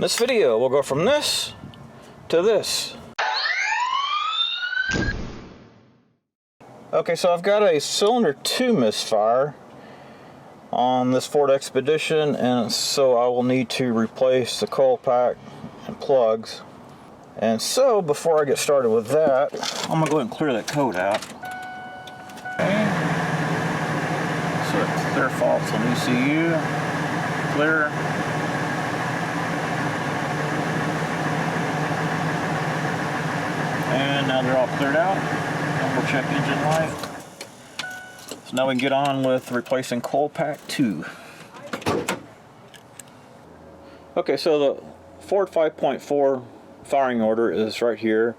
This video will go from this to this. Okay, so I've got a cylinder 2 misfire on this Ford Expedition, and so I will need to replace the coil pack and plugs. And so before I get started with that, I'm going to go ahead and clear that code out. Okay. So clear faults on ECU, clear. And now they're all cleared out. And we'll check engine light. So now we can get on with replacing coil pack 2. Okay, so the Ford 5.4 firing order is right here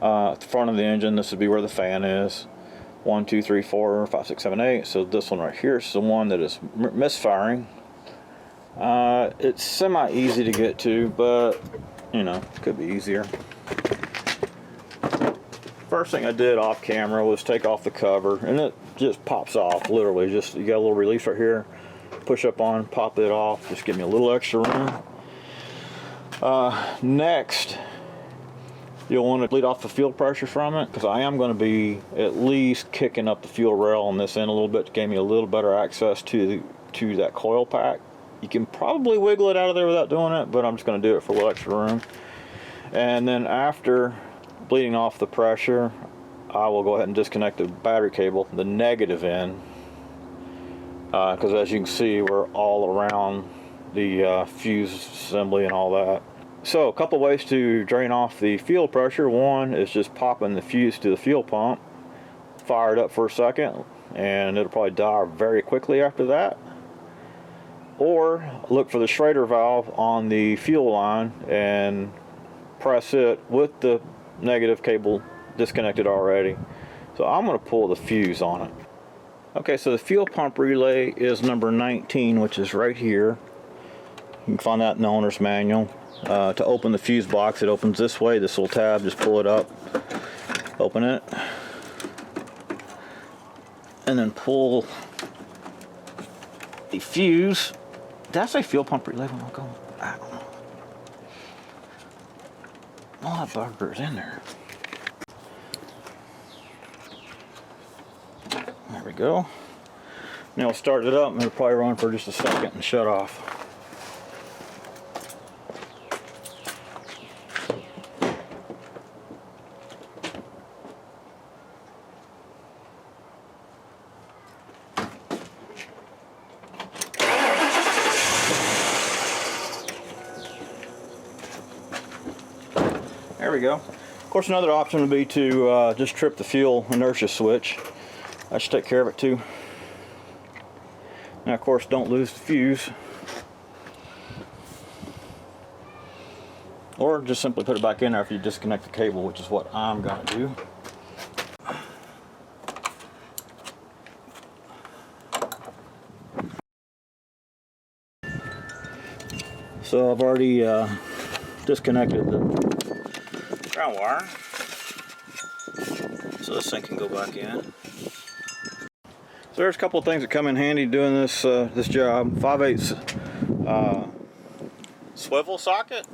at the front of the engine. This would be where the fan is. 1, 2, 3, 4, 5, 6, 7, 8. So this one right here is the one that is misfiring. It's semi-easy to get to, but you know, it could be easier. First thing I did off camera was take off the cover, and it just pops off, literally. Just, you got a little release right here, push up on, pop it off, just give me a little extra room. Next, you'll want to bleed off the fuel pressure from it, because I am going to be at least kicking up the fuel rail on this end a little bit to give me a little better access to that coil pack. You can probably wiggle it out of there without doing it, but I'm just going to do it for a little extra room. And then after bleeding off the pressure, I will go ahead and disconnect the battery cable, the negative end, because as you can see, we're all around the fuse assembly and all that. So a couple ways to drain off the fuel pressure. One is just popping the fuse to the fuel pump, fire it up for a second, and it'll probably die very quickly after that. Or look for the Schrader valve on the fuel line and press it with the negative cable disconnected already. So I'm going to pull the fuse on it. Okay, so the fuel pump relay is number 19, which is right here. You can find that in the owner's manual. To open the fuse box, it opens this way, this little tab, just pull it up, open it, and then pull the fuse. Did I say fuel pump relay? I don't know. All that bugger's in there. There we go. Now we'll start it up, and it'll probably run for just a second and shut off. There we go. Of course, another option would be to just trip the fuel inertia switch. That should take care of it too. Now, of course, don't lose the fuse. Or just simply put it back in there if you disconnect the cable, which is what I'm going to do. So I've already disconnected the ground wire, so this thing can go back in. So there's a couple of things that come in handy doing this this job. 5/8 swivel socket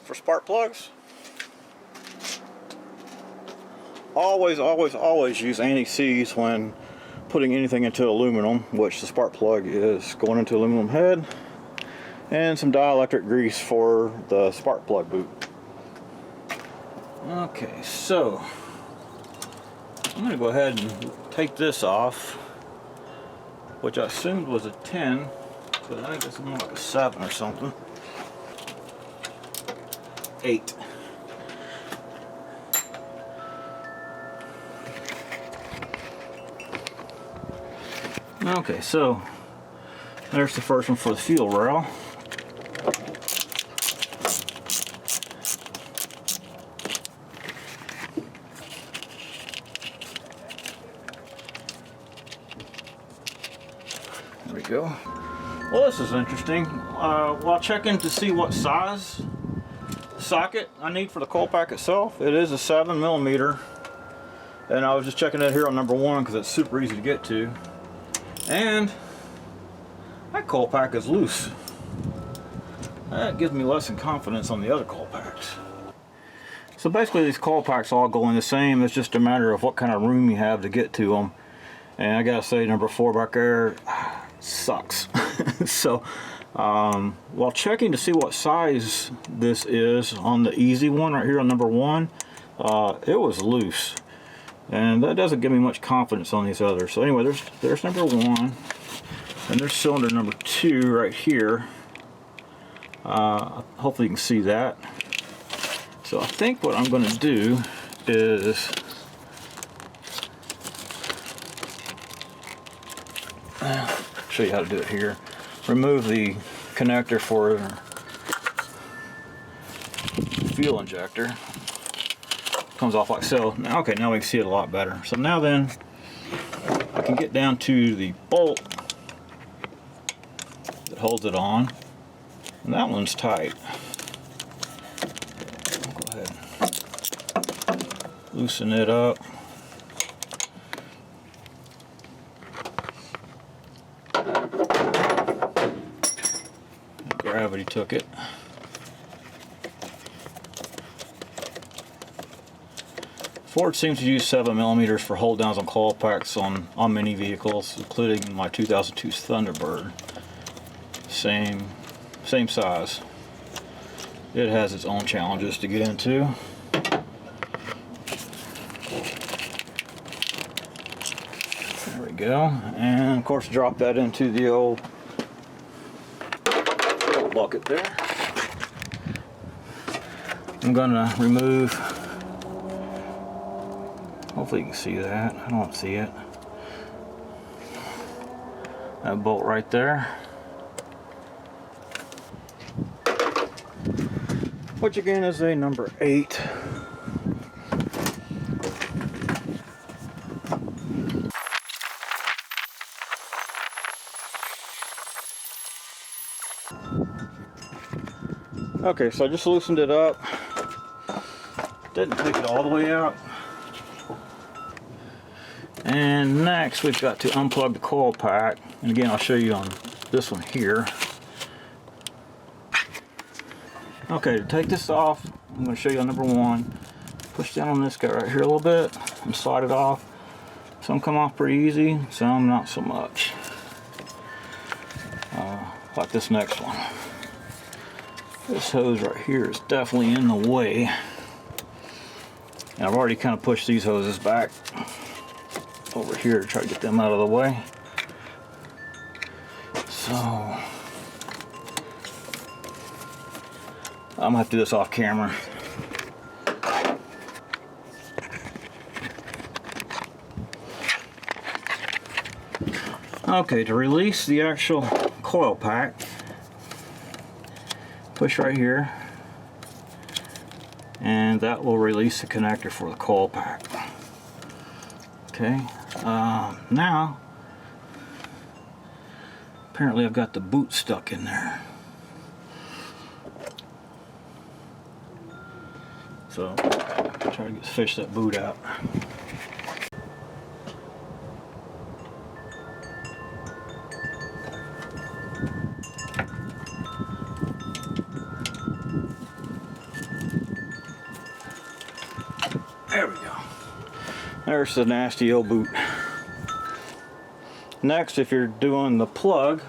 for spark plugs. Always use anti-seize when putting anything into aluminum, which the spark plug is going into aluminum head, and some dielectric grease for the spark plug boot. Okay, so I'm going to go ahead and take this off, which I assumed was a 10, but I think it's more like a 7 or something. 8. Okay, so there's the first one for the fuel rail. There we go. Well, this is interesting. While checking to see what size socket I need for the coil pack itself, it is a 7mm, and I was just checking it here on number 1 because it's super easy to get to, and that coil pack is loose. That gives me less than confidence on the other coil packs. So basically these coil packs all go in the same. It's just a matter of what kind of room you have to get to them. And I gotta say, number 4 back there sucks. So while checking to see what size this is on the easy one right here on number 1, it was loose. And that doesn't give me much confidence on these others. So anyway, there's number 1. And there's cylinder number 2 right here. Hopefully you can see that. So I think what I'm going to do is show you how to do it here. Remove the connector for the fuel injector. Comes off like so. Now, okay, now we can see it a lot better. So now then, I can get down to the bolt that holds it on, and that one's tight. I'll go ahead and loosen it up. Gravity took it. Ford seems to use 7mm for hold downs on coil packs on many vehicles, including my 2002 Thunderbird. Same size. It has its own challenges to get into. There we go. And of course drop that into the old bucket there. I'm gonna remove, hopefully you can see that. I don't see it. That bolt right there. Which again is a number 8. Okay, so I just loosened it up. Didn't take it all the way out. And next we've got to unplug the coil pack. And again, I'll show you on this one here. Okay, to take this off, I'm going to show you on number 1. Push down on this guy right here a little bit and slide it off. Some come off pretty easy, some not so much. Like this next one. This hose right here is definitely in the way. And I've already kind of pushed these hoses back over here to try to get them out of the way. So I'm gonna have to do this off camera. Okay, to release the actual coil pack, push right here, and that will release the connector for the coil pack. Okay, now apparently I've got the boot stuck in there. So try to fish that boot out. There we go. There's the nasty old boot. Next, if you're doing the plug,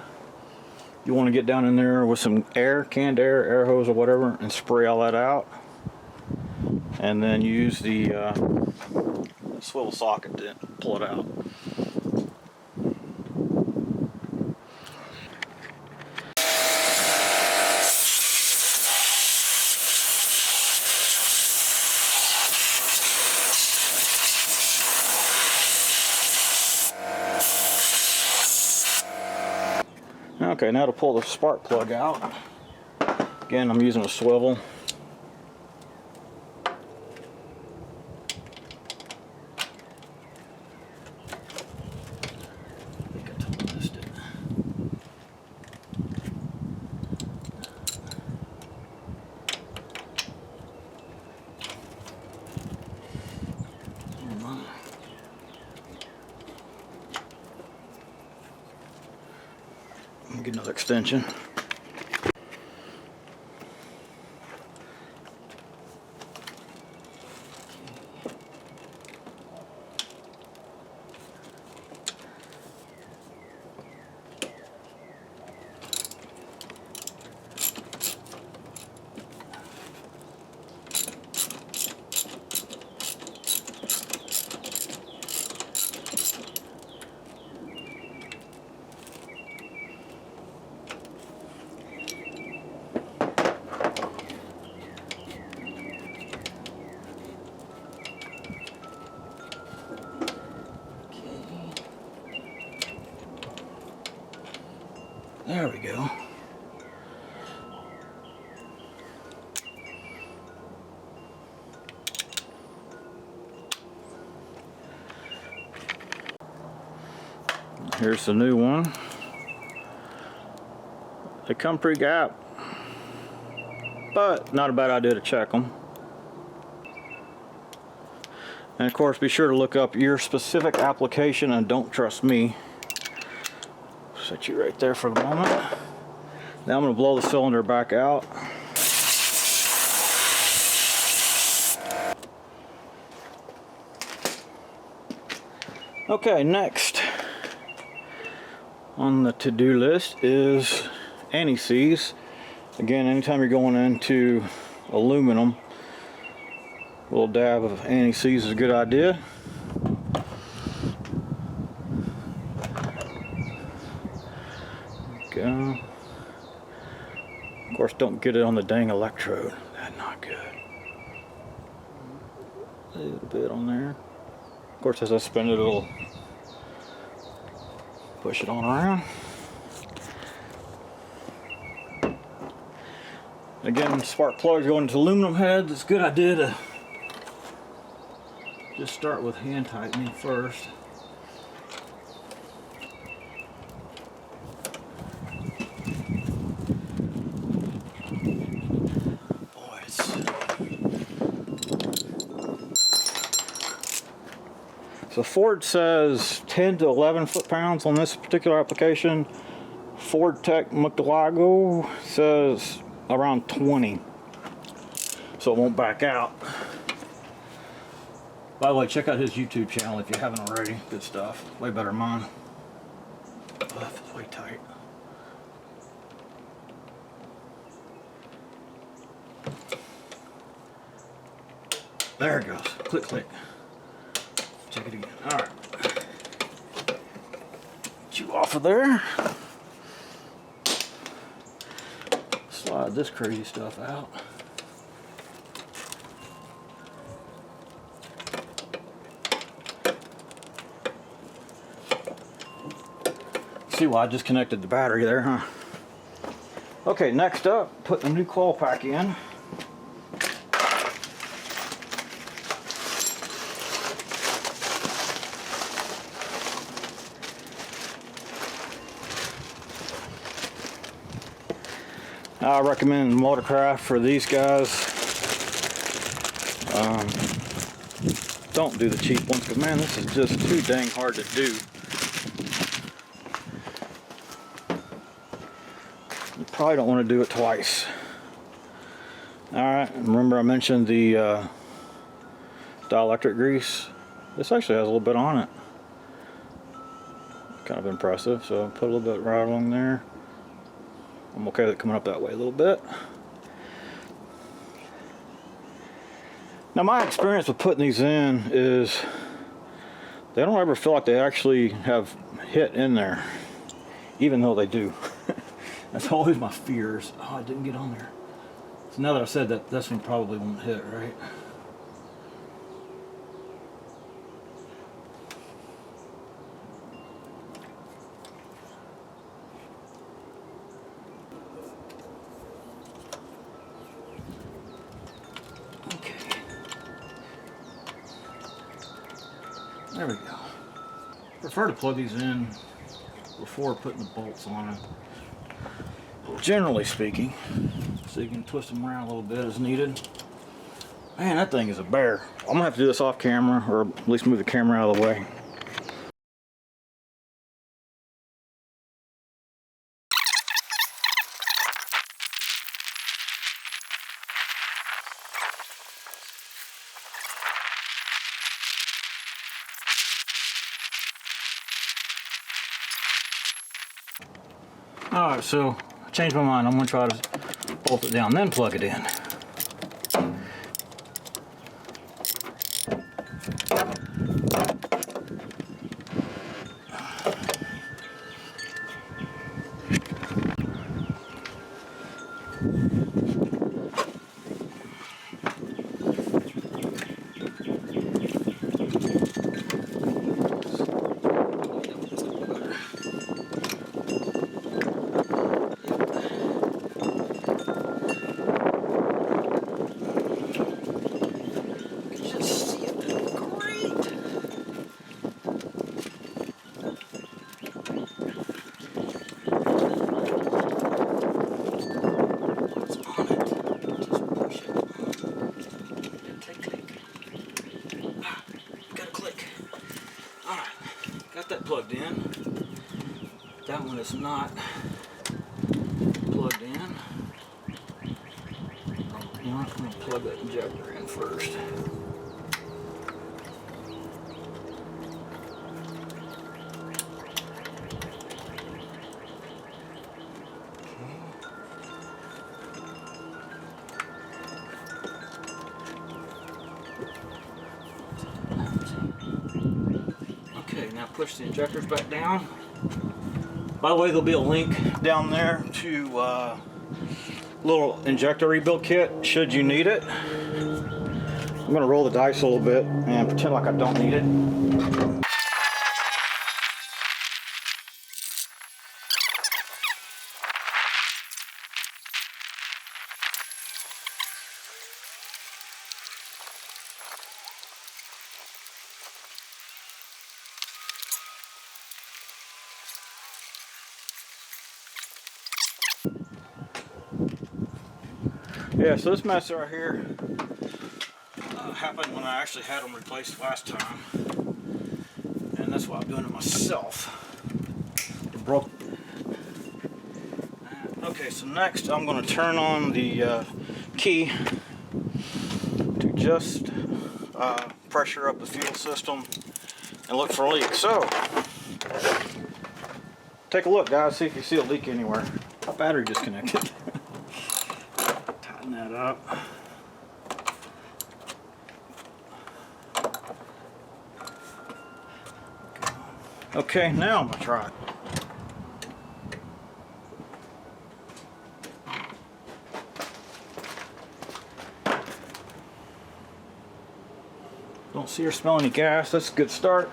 you want to get down in there with some air, canned air hose or whatever, and spray all that out. And then use the swivel socket to pull it out. Okay, now to pull the spark plug out. Again, I'm using a swivel. Get another extension. go. Here's the new one. They come pre-gap, but not a bad idea to check them. And of course, be sure to look up your specific application and don't trust me. Set you right there for the moment. Now I'm going to blow the cylinder back out. Okay, next on the to-do list is anti-seize. Again, anytime you're going into aluminum, a little dab of anti-seize is a good idea. Go. Of course, don't get it on the dang electrode. That's not good. A little bit on there. Of course, as I spin it, it'll push it on around. Again, spark plugs going into aluminum heads. It's a good idea to just start with hand tightening first. So Ford says 10 to 11 foot-pounds on this particular application. Ford Tech Makuloco says around 20. So it won't back out. By the way, check out his YouTube channel if you haven't already. Good stuff. Way better than mine. Oh, it's way tight. There it goes. Click, click. Check it again. Alright. Get you off of there. Slide this crazy stuff out. See why I disconnected the battery there, huh? Okay, next up, put the new coil pack in. I recommend Motorcraft for these guys. Don't do the cheap ones, because man, this is just too dang hard to do. You probably don't want to do it twice. Alright, remember I mentioned the dielectric grease? This actually has a little bit on it. Kind of impressive, so put a little bit right along there. I'm okay with it coming up that way a little bit. Now my experience with putting these in is they don't ever feel like they actually have hit in there, even though they do. That's always my fears. Oh, I didn't get on there. So now that I've said that, this one probably won't hit, right? There we go. Prefer to plug these in before putting the bolts on it, generally speaking, so you can twist them around a little bit as needed. Man, that thing is a bear. I'm gonna have to do this off camera, or at least move the camera out of the way. Alright, so I changed my mind. I'm going to try to bolt it down, then plug it in. plugged in. That one is not plugged in. You know, I'm going to plug that injector in first. Okay, now push the injectors back down. By the way, there'll be a link down there to little injector rebuild kit should you need it. I'm going to roll the dice a little bit and pretend like I don't need it. Yeah, so this mess right here happened when I actually had them replaced last time, and that's why I'm doing it myself. It broke. Okay, so next I'm going to turn on the key to just pressure up the fuel system and look for leaks. So, take a look, guys, see if you see a leak anywhere. My battery disconnected. Tighten that up. Okay, now I'm going to try it. Don't see or smell any gas. That's a good start.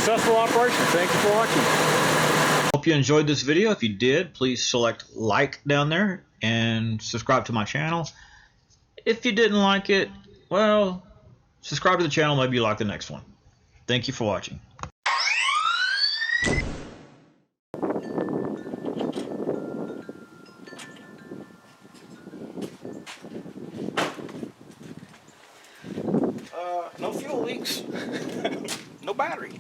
Successful operation. Thank you for watching. Hope you enjoyed this video. If you did, please select like down there and subscribe to my channel. If you didn't like it, well, subscribe to the channel. Maybe you like the next one. Thank you for watching. No fuel leaks. No battery.